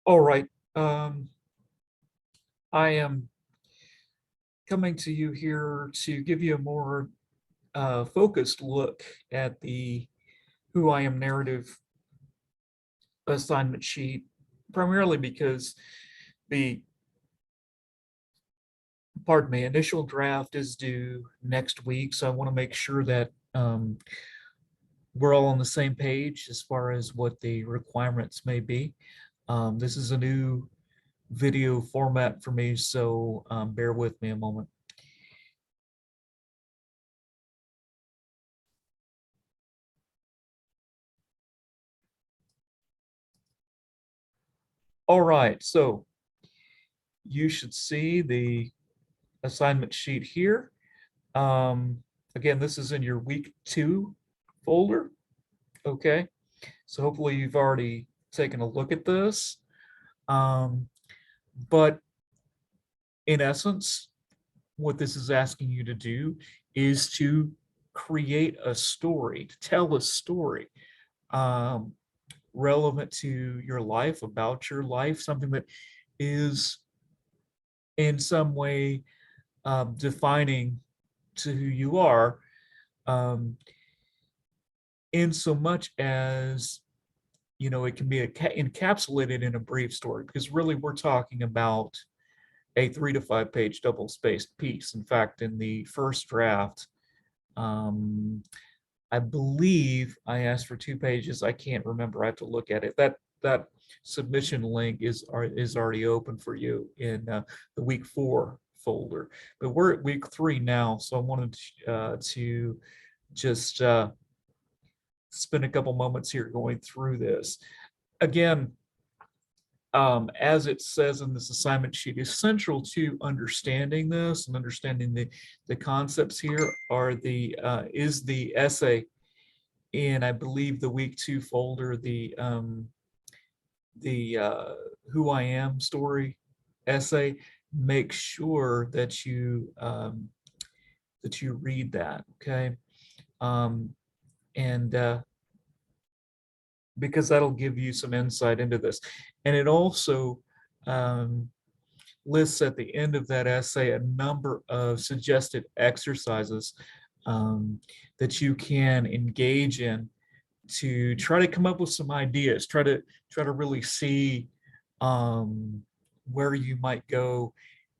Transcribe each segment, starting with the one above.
All right. I am coming to you here to give you a more focused look at the Who I Am narrative assignment sheet, primarily because the, pardon me, initial draft is due next week. So I want to make sure that we're all on the same page as far as what the requirements may be. This is a new video format for me, so bear with me a moment. All right, so you should see the assignment sheet here. Again, this is in your week 2 folder. Okay, so hopefully you've already taken a look at this. But in essence, what this is asking you to do is to create a story, to tell a story um, relevant to your life, about your life, something that is in some way defining to who you are, um, in so much as it can be encapsulated in a brief story, because really we're talking about a 3 to 5 page double spaced piece. In fact, in the first draft, I believe I asked for 2 pages. I can't remember. I have to look at it. That submission link is already open for you in the week 4 folder. But we're at week 3 now, so I wanted to just spend a couple moments here going through this. Again, as it says in this assignment sheet, essential to understanding this and understanding the concepts here are is the essay in, I believe, the week 2 folder, the Who I Am story essay. Make sure that you read that, okay? And because that'll give you some insight into this. And it also lists at the end of that essay a number of suggested exercises that you can engage in to try to come up with some ideas, try to really see where you might go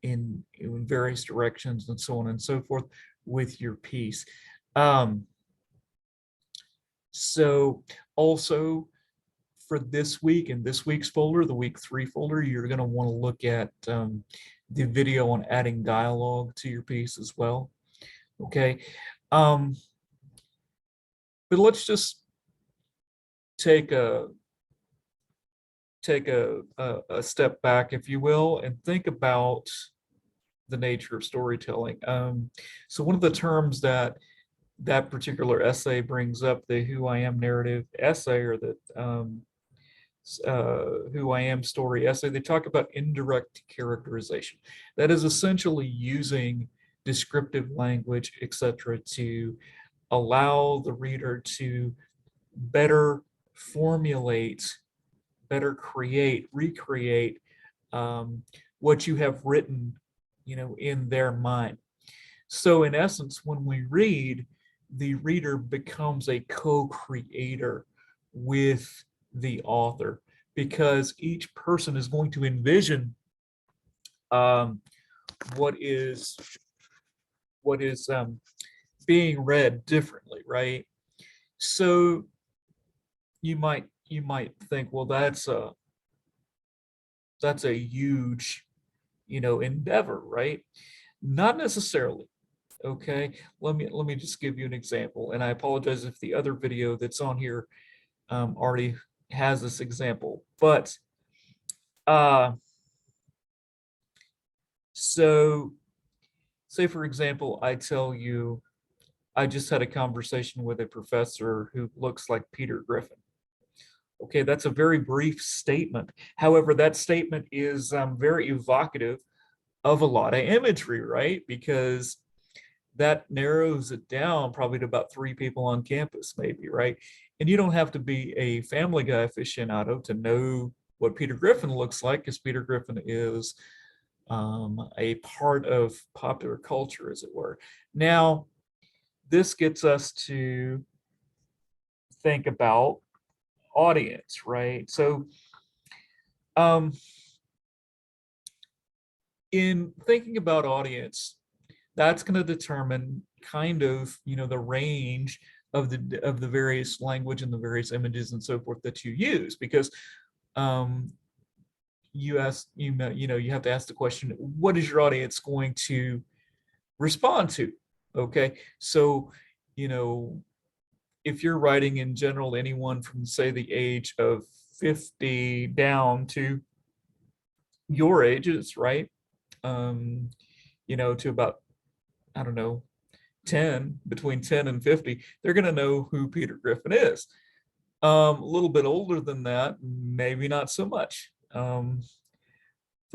in various directions and so on and so forth with your piece. So also for this week, in this week's folder, the week 3 folder, you're going to want to look at the video on adding dialogue to your piece as well. Okay. But let's just take a step back, if you will, and think about the nature of storytelling. So one of the terms that particular essay brings up, the Who I Am narrative essay, or the Who I Am story essay, they talk about indirect characterization. That is essentially using descriptive language, etc., to allow the reader to better formulate, better create, recreate what you have written, in their mind. So in essence, when we read, the reader becomes a co-creator with the author, because each person is going to envision um, what is being read differently, right? So you might think, well, that's a huge endeavor, right? Not necessarily. Okay, let me just give you an example, and I apologize if the other video that's on here already has this example, but so say for example, I tell you I just had a conversation with a professor who looks like Peter Griffin. Okay, that's a very brief statement. However, that statement is very evocative of a lot of imagery, right? Because that narrows it down probably to about 3 people on campus, maybe, right? And you don't have to be a Family Guy aficionado to know what Peter Griffin looks like, because Peter Griffin is a part of popular culture, as it were. Now, this gets us to think about audience, right? So in thinking about audience, that's going to determine kind of, the range of the various language and the various images and so forth that you use, because you have to ask the question, what is your audience going to respond to? Okay, so if you're writing in general, anyone from, say, the age of 50 down to your ages, right? To about, I don't know, 10, between 10 and 50, they're going to know who Peter Griffin is. A little bit older than that, maybe not so much. For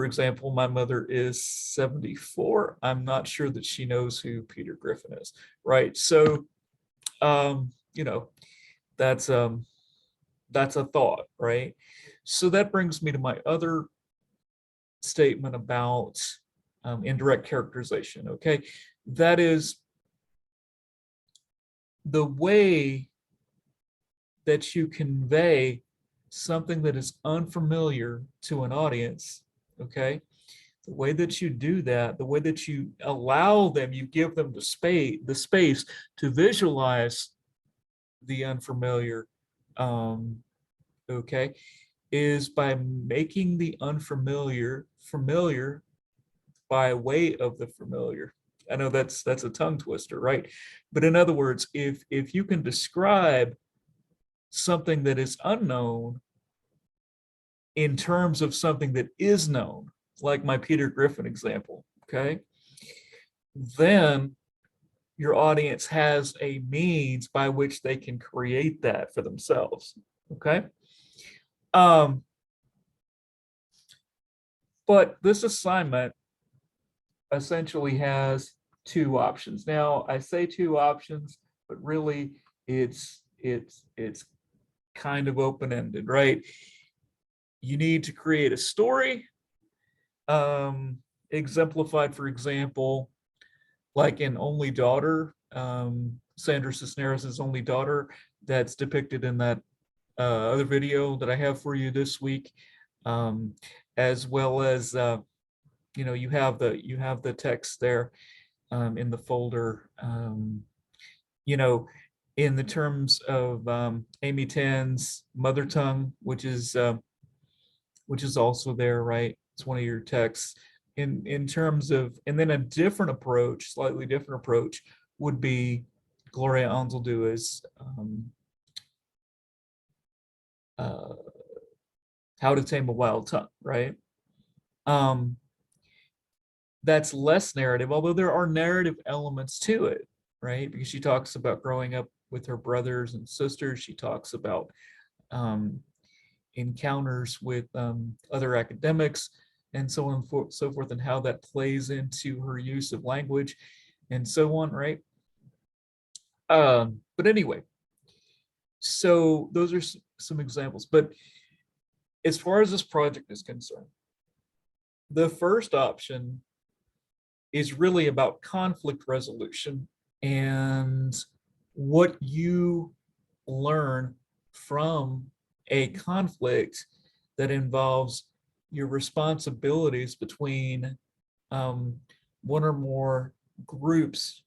example, my mother is 74. I'm not sure that she knows who Peter Griffin is, right? So, that's a thought, right? So that brings me to my other statement about indirect characterization. Okay, that is the way that you convey something that is unfamiliar to an audience. Okay, the way that you do that, the way that you allow them, you give them the space to visualize the unfamiliar, okay, is by making the unfamiliar familiar by way of the familiar. I know that's a tongue twister, right? But in other words, if you can describe something that is unknown in terms of something that is known, like my Peter Griffin example, okay, then your audience has a means by which they can create that for themselves, okay? But this assignment essentially has two options. Now, I say two options, but really it's kind of open-ended, right? You need to create a story, exemplified, for example, like in Only Daughter, Sandra Cisneros' Only Daughter, that's depicted in that other video that I have for you this week, as well as you have the text there in the folder. In the terms of Amy Tan's Mother Tongue, which is also there, right? It's one of your texts. In terms of, and then a different approach, slightly different approach, would be Gloria Anzaldua's How to Tame a Wild Tongue, right? That's less narrative, although there are narrative elements to it, right? Because she talks about growing up with her brothers and sisters. She talks about encounters with other academics and so on and so forth, and how that plays into her use of language and so on, right? But anyway, so those are some examples. But as far as this project is concerned, the first option is really about conflict resolution and what you learn from a conflict that involves your responsibilities between one or more groups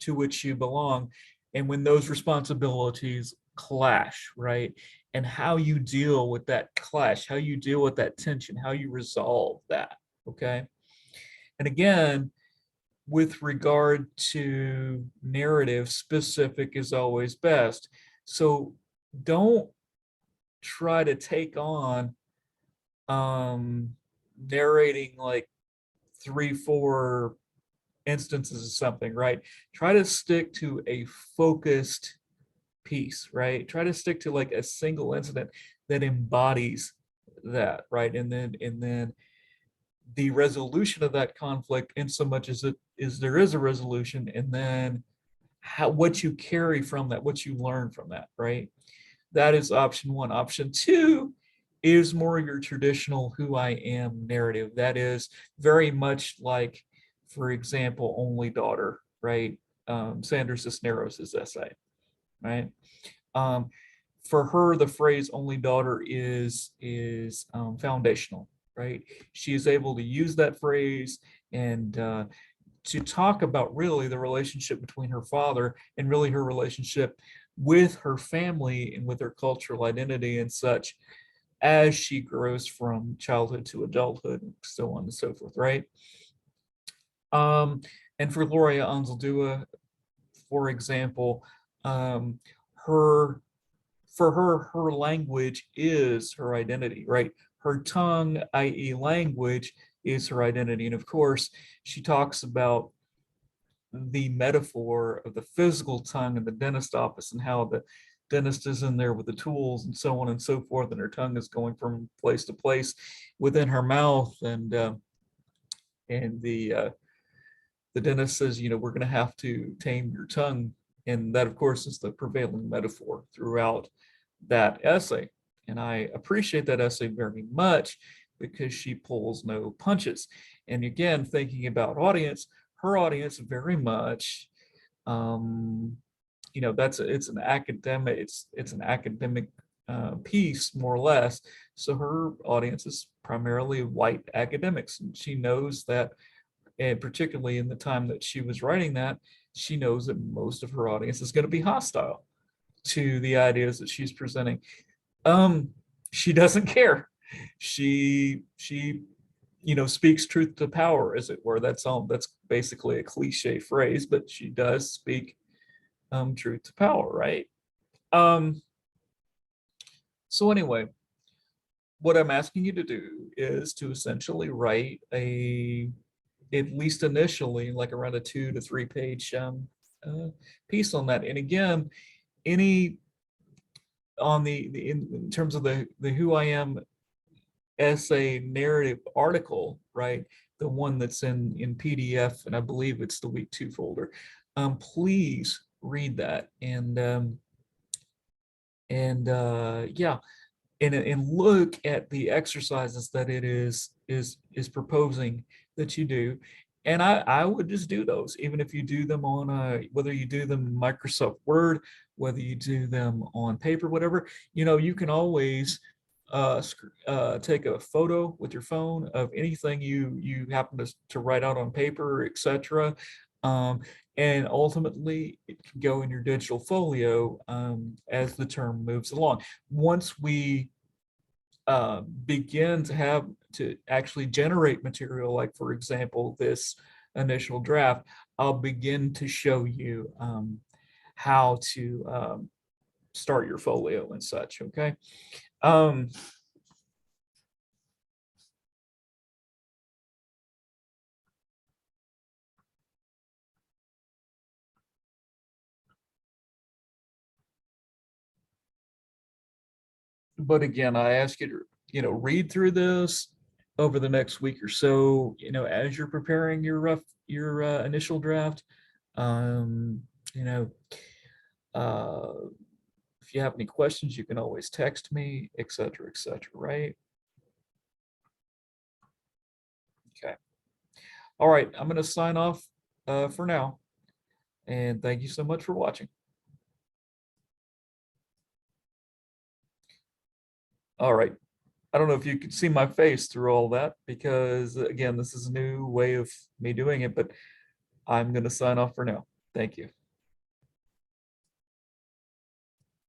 to which you belong, and when those responsibilities clash, right? And how you deal with that clash, how you deal with that tension, how you resolve that, okay? And again, with regard to narrative, specific is always best. So don't try to take on narrating like 3-4 instances of something, right? Try to stick to a focused piece, right? Try to stick to like a single incident that embodies that, right? And then the resolution of that conflict, in so much as there is a resolution, and then what you carry from that, what you learn from that, right? That is option one. Option two is more of your traditional who I am narrative. That is very much like, for example, Only Daughter, right? Sandra Cisneros' essay, right? Um, for her, the phrase "only daughter" is foundational, right? She is able to use that phrase and to talk about really the relationship between her father and really her relationship with her family and with her cultural identity and such as she grows from childhood to adulthood and so on and so forth, right? Um, and for Gloria Anzaldúa, for example, um, her for her, her language is her identity, right? Her tongue, i.e., language, is her identity. And of course, she talks about the metaphor of the physical tongue in the dentist office and how the dentist is in there with the tools and so on and so forth, and her tongue is going from place to place within her mouth, and the dentist says, we're going to have to tame your tongue, and that, of course, is the prevailing metaphor throughout that essay. And I appreciate that essay very much because she pulls no punches. And again, thinking about audience, her audience very much, um, it's an academic, it's an academic piece more or less. So her audience is primarily white academics, and she knows that, and particularly in the time that she was writing that, she knows that most of her audience is going to be hostile to the ideas that she's presenting. um she doesn't care. She speaks truth to power, as it were. That's basically a cliche phrase, but she does speak truth to power, right? um so anyway, what I'm asking you to do is to essentially write a, at least initially, like around a 2 to 3 page uh, piece on that. And again, any on in terms of the who I am essay narrative article, right? The one that's in PDF, and I believe it's the week 2 folder. Please read that and yeah, and look at the exercises that it is proposing that you do. And I would just do those, even if you do them on whether you do them in Microsoft Word, whether you do them on paper, whatever. You can always take a photo with your phone of anything you happen to write out on paper, etc. Um, and ultimately, it can go in your digital folio as the term moves along. Once we begin to have to actually generate material, like for example, this initial draft, I'll begin to show you how to start your folio and such, okay? Um, but again, I ask you to, read through this over the next week or so, as you're preparing your initial draft. Um, you know, uh, if you have any questions, you can always text me, et cetera, right? Okay. All right, I'm going to sign off for now. And thank you so much for watching. All right. I don't know if you could see my face through all that because, again, this is a new way of me doing it, but I'm going to sign off for now. Thank you.